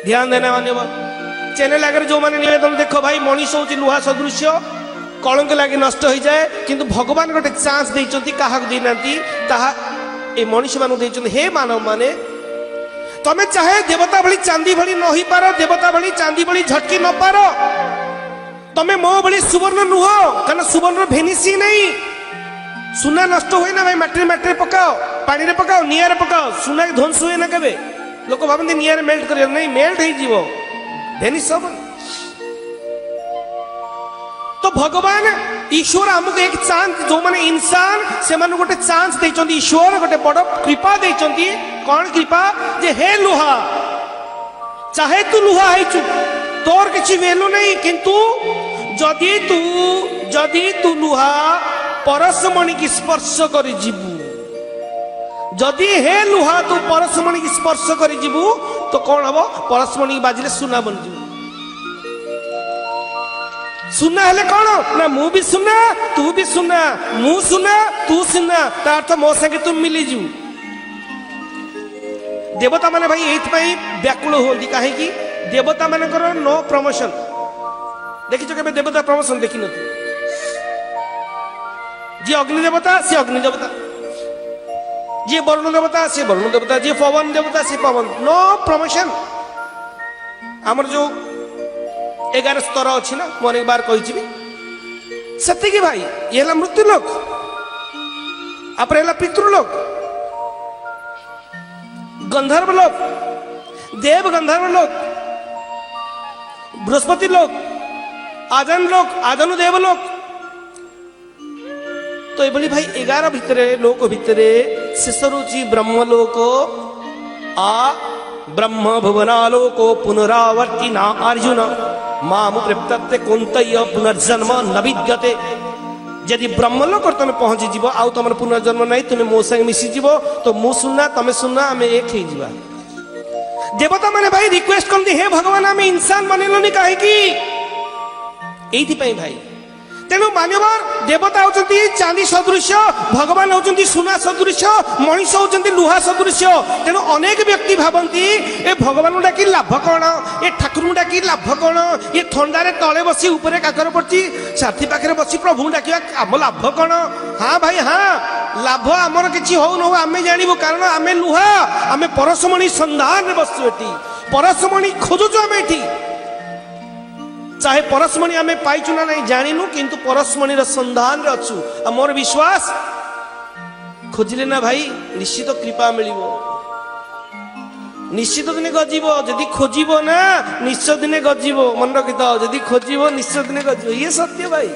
ध्यान देना मान्यवर चैनल आगे जो मैंने निवेदन देख भाई मनीष हूँ लुहा सदृश कलंक लगे नष्ट हो जाए किंतु भगवान गोटे चांस देइचंती काहा देना ताहा ए मनीष मान देइचंती हे मानव माने तमे चाहे देवता भली चांदी भली न ही पार देवता भली चांदी भली झटकी न पार तमे मो भली सुवर्ण नुह कारण सुवर्ण भेनिसी नहीं सुना नष्ट हुए ना भाई माटी पकाओ पानी रे पकाओ निआरे पकाओ सुना ध्वंस हुए ना केबे लोक भावती निआरे मेल्ट कर नहीं मेल्ट हो जीवो भेनिस सब तो भगवान ईश्वर हमको एक चांस जो माने इंसान से माने गोटे चांस देइचंती ईश्वर गोटे बड़ कृपा देइचंती कौन कृपा जे हे लुहा चाहे तू लुहा हैचु तोर किछि वेल्यू नहीं किंतु जदि तू लुहा परसमणि की स्पर्श करि जीवु जदि हे लुहा तू परसमणि की स्पर्श करि जीवु तो कौन हबो परसमणि बाजिले सुना बन जीवु सुना हेले कौन ना मु भी सुना तू भी सुना मु सुना तू सुना तार तो मो संगे तू मिली जीवु देवता माने भाई एथपाई व्याकुल होंदी काहे कि देवता मानकर नो प्रमोशन देखिଛ केबे देवता प्रमोशन देखि न जी अग्नि देवता से अग्नि देवता जी वरुण देवता से वरुण देवता जी पवन देवता से पवन नो प्रमोशन हमर जो 11 स्तर अछि ना मोर एक बार कहि छी सत्य की भाई ये हला मृत्यु लोक आपरे हला पितृलोक गंधर्व लोक देव गंधर्व लोक बृहस्पति लोक आजन देव लोक तो ये भाई 11 भितरे लोक भितरे शेष रुचि ब्रह्मलोक आ ब्रह्म भुवनालोको पुनरावर्ति ना अर्जुन मामु प्रत्यते कुंतय पुनर्जन्म न विद्यते यदि ब्रह्मलोक तुम पहुंची जीव आउ तुम पुनर्जन्म नहीं तुम मो संग मिसी जीव तो मु सुनना तमे सुनना आम एक ही जीवा देवता माने भाई रिक्वेस्ट करते हे भगवान आम इंसान बनेलनि काहेकि एथि भाई तेणु मान्यवर देवता होचंती चांदी सदृश भगवान होचंती सुना सदृश मनीष होचंती लुहा सदृश तेणु अनेक व्यक्ति भावंती ए भगवान डाकी लाभ कौन ए ठाकुर डाकी लाभ कौन ये थंडारे तले बसी ऊपर काकर पड़ती साथी पाखे बसी प्रभु डाकिया आम लाभ कौन हाँ भाई हाँ लाभ आमर किछि हो न आमे जानबो कारण आमे लुहा आमे परसमणि संधान रे बसु एठी परसमणि खोजुछु आमे एठी चाहे परसमणि आमे पाइचु ना नहीं जानिनु किंतु परसमणि संधान रे अछु आ मोर विश्वास खोजिले ना भाई निश्चित कृपा मिलिबो निश्चित दिने गजिबो जदि खोजिबो ना निश्चित दिने गजिबो मन रखितो जदि खोजिबो निश्चित दिने गजिबो ये सत्य भाई।